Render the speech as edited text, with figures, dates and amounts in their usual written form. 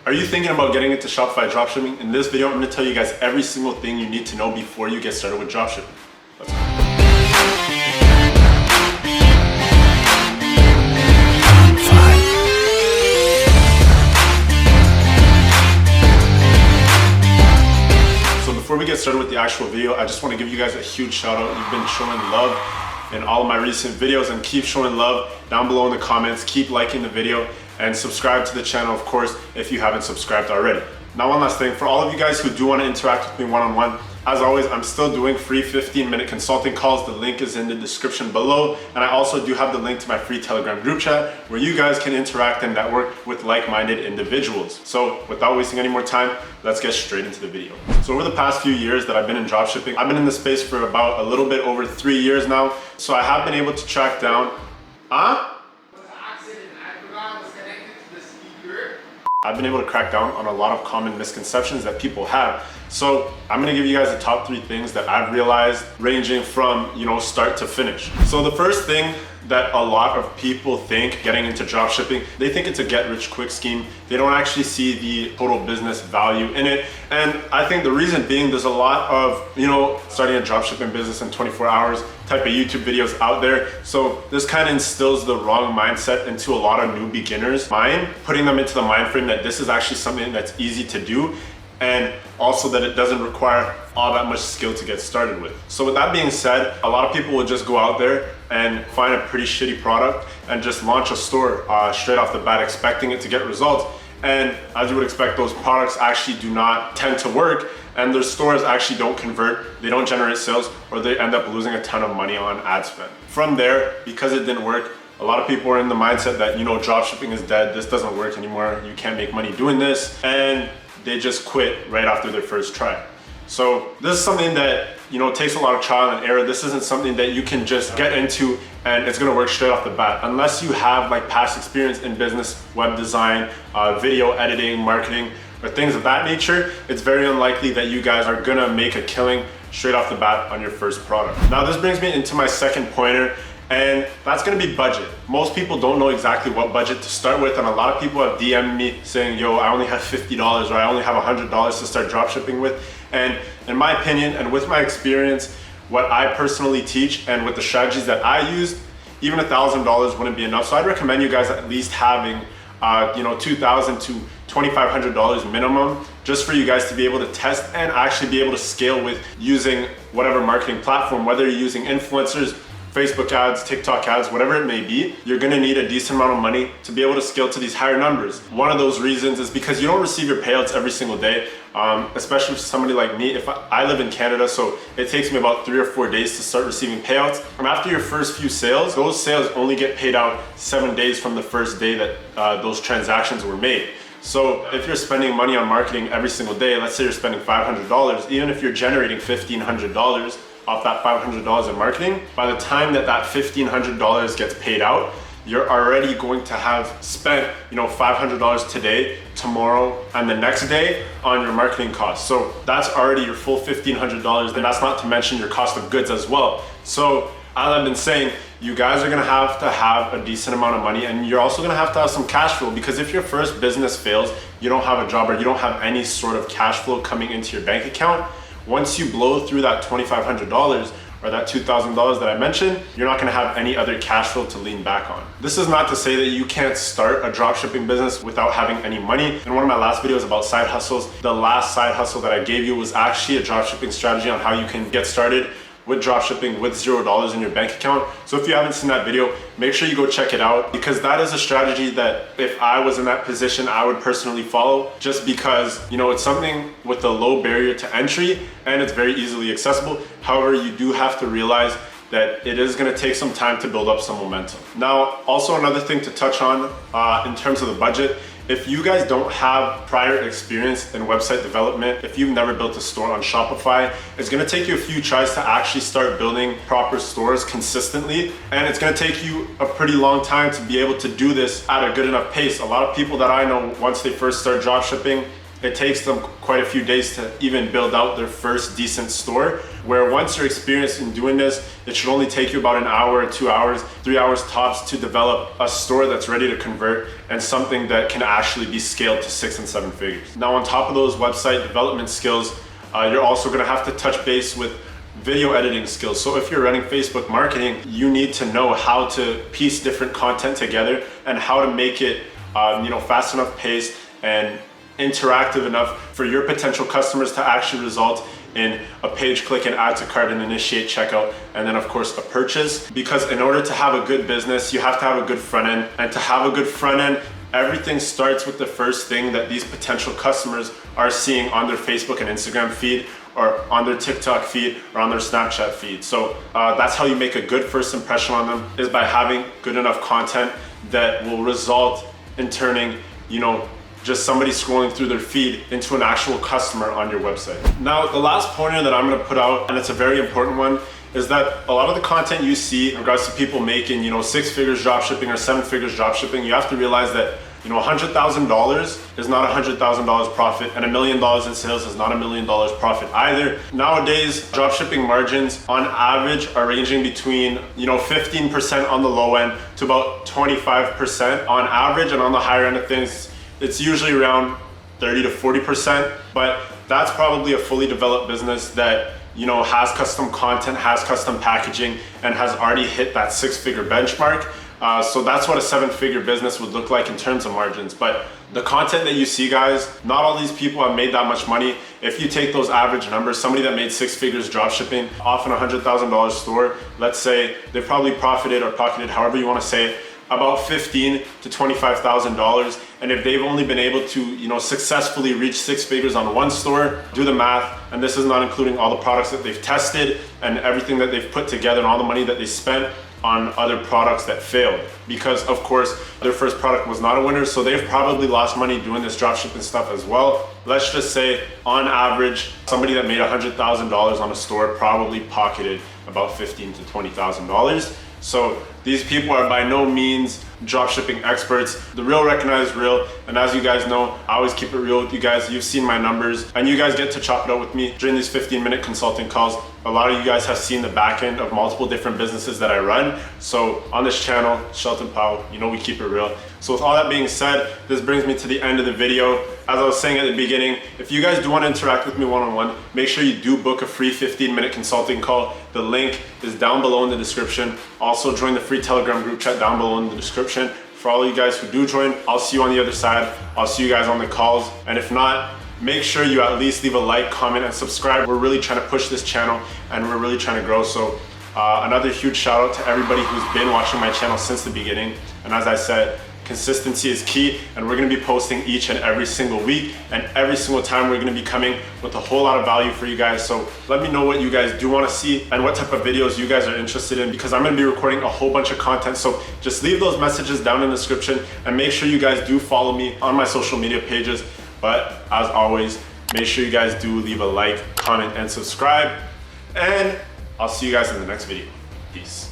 Are you thinking about getting into Shopify dropshipping? In this video, I'm gonna tell you guys every single thing you need to know before you get started with dropshipping. Let's go. Before we get started with the actual video, I just want to give you guys a huge shout out. You've been showing love in all of my recent videos, and keep showing love down below in the comments. Keep liking the video and subscribe to the channel, of course, if you haven't subscribed already. Now, one last thing, for all of you guys who do want to interact with me one-on-one, as always, I'm still doing free 15-minute consulting calls. The link is in the description below. And I also do have the link to my free Telegram group chat where you guys can interact and network with like-minded individuals. So without wasting any more time, let's get straight into the video. So over the past few years that I've been in dropshipping, I've been in this space for about a little bit over 3 years now. So I have been able to track down, I've been able to crack down on a lot of common misconceptions that people have. So I'm gonna give you guys the top 3 things that I've realized, ranging from, start to finish. So the first thing that a lot of people think getting into dropshipping, they think it's a get rich quick scheme. They don't actually see the total business value in it. And I think the reason being, there's a lot of, starting a dropshipping business in 24 hours type of YouTube videos out there. So this kind of instills the wrong mindset into a lot of new beginners' mind, putting them into the mind frame that this is actually something that's easy to do, and also that it doesn't require all that much skill to get started with. So with that being said, a lot of people will just go out there and find a pretty shitty product and just launch a store straight off the bat, expecting it to get results. And as you would expect, those products actually do not tend to work, and their stores actually don't convert, they don't generate sales, or they end up losing a ton of money on ad spend. From there, because it didn't work, a lot of people are in the mindset that, dropshipping is dead, this doesn't work anymore, you can't make money doing this, and they just quit right after their first try. So this is something that takes a lot of trial and error. This isn't something that you can just get into and it's gonna work straight off the bat. Unless you have past experience in business, web design, video editing, marketing, or things of that nature, it's very unlikely that you guys are gonna make a killing straight off the bat on your first product. Now this brings me into my second pointer, and that's gonna be budget. Most people don't know exactly what budget to start with, and a lot of people have DM'd me saying, yo, I only have $50 or I only have $100 to start dropshipping with. And in my opinion, and with my experience, what I personally teach and with the strategies that I used, even $1,000 wouldn't be enough. So I'd recommend you guys at least having $2,000 to $2,500 minimum, just for you guys to be able to test and actually be able to scale with using whatever marketing platform, whether you're using influencers, Facebook ads, TikTok ads, whatever it may be. You're gonna need a decent amount of money to be able to scale to these higher numbers. One of those reasons is because you don't receive your payouts every single day, especially for somebody like me. If I live in Canada, so it takes me about 3 or 4 days to start receiving payouts. And after your first few sales, those sales only get paid out 7 days from the first day that those transactions were made. So if you're spending money on marketing every single day, let's say you're spending $500, even if you're generating $1,500 off that $500 in marketing, by the time that $1,500 gets paid out, you're already going to have spent $500 today, tomorrow, and the next day on your marketing costs. So that's already your full $1,500, and that's not to mention your cost of goods as well. So as I've been saying, you guys are gonna have to have a decent amount of money, and you're also gonna have to have some cash flow, because if your first business fails, you don't have a job, or you don't have any sort of cash flow coming into your bank account, once you blow through that $2,500 or that $2,000 that I mentioned, you're not gonna have any other cash flow to lean back on. This is not to say that you can't start a dropshipping business without having any money. In one of my last videos about side hustles, the last side hustle that I gave you was actually a dropshipping strategy on how you can get started with dropshipping with $0 in your bank account. So if you haven't seen that video, make sure you go check it out, because that is a strategy that if I was in that position, I would personally follow, just because it's something with a low barrier to entry and it's very easily accessible. However, you do have to realize that it is gonna take some time to build up some momentum. Now, also another thing to touch on in terms of the budget, if you guys don't have prior experience in website development, if you've never built a store on Shopify, it's gonna take you a few tries to actually start building proper stores consistently. And it's gonna take you a pretty long time to be able to do this at a good enough pace. A lot of people that I know, once they first start dropshipping, it takes them quite a few days to even build out their first decent store, where once you're experienced in doing this, it should only take you about an hour, 2 hours, 3 hours tops to develop a store that's ready to convert and something that can actually be scaled to 6 and 7 figures. Now, on top of those website development skills, you're also gonna have to touch base with video editing skills. So if you're running Facebook marketing, you need to know how to piece different content together and how to make it fast enough paced and interactive enough for your potential customers to actually result in a page click and add to cart and initiate checkout, and then of course a purchase. Because in order to have a good business, you have to have a good front end, and to have a good front end, everything starts with the first thing that these potential customers are seeing on their Facebook and Instagram feed, or on their TikTok feed, or on their Snapchat feed. So that's how you make a good first impression on them, is by having good enough content that will result in turning, just somebody scrolling through their feed into an actual customer on your website. Now, the last pointer that I'm gonna put out, and it's a very important one, is that a lot of the content you see in regards to people making, 6 figures drop shipping or 7 figures drop shipping, you have to realize that, $100,000 is not $100,000 profit, and $1 million in sales is not $1 million profit either. Nowadays, drop shipping margins on average are ranging between 15% on the low end to about 25% on average, and on the higher end of things, it's usually around 30 to 40%, but that's probably a fully developed business that has custom content, has custom packaging, and has already hit that 6-figure benchmark. So that's what a 7-figure business would look like in terms of margins. But the content that you see, guys, not all these people have made that much money. If you take those average numbers, somebody that made 6 figures drop shipping off an $100,000 store, let's say they probably profited or pocketed, however you want to say it, about $15,000 to $25,000. And if they've only been able to, successfully reach 6 figures on one store, do the math. And this is not including all the products that they've tested and everything that they've put together and all the money that they spent on other products that failed. Because of course, their first product was not a winner. So they've probably lost money doing this dropshipping stuff as well. Let's just say on average, somebody that made $100,000 on a store probably pocketed about $15,000 to $20,000. So these people are by no means dropshipping experts. The real recognized real. And as you guys know, I always keep it real with you guys. You've seen my numbers and you guys get to chop it out with me during these 15-minute consulting calls. A lot of you guys have seen the back end of multiple different businesses that I run. So on this channel, Shelton Powell, we keep it real. So with all that being said, this brings me to the end of the video. As I was saying at the beginning, if you guys do want to interact with me one-on-one, make sure you do book a free 15-minute consulting call. The link is down below in the description. Also join the free Telegram group chat down below in the description. For all of you guys who do join, I'll see you on the other side. I'll see you guys on the calls. And if not, make sure you at least leave a like, comment, and subscribe. We're really trying to push this channel and we're really trying to grow. So another huge shout out to everybody who's been watching my channel since the beginning. And as I said, consistency is key, and we're gonna be posting each and every single week, and every single time we're gonna be coming with a whole lot of value for you guys. So let me know what you guys do wanna see and what type of videos you guys are interested in, because I'm gonna be recording a whole bunch of content. So just leave those messages down in the description, and make sure you guys do follow me on my social media pages. But as always, make sure you guys do leave a like, comment, and subscribe, and I'll see you guys in the next video. Peace.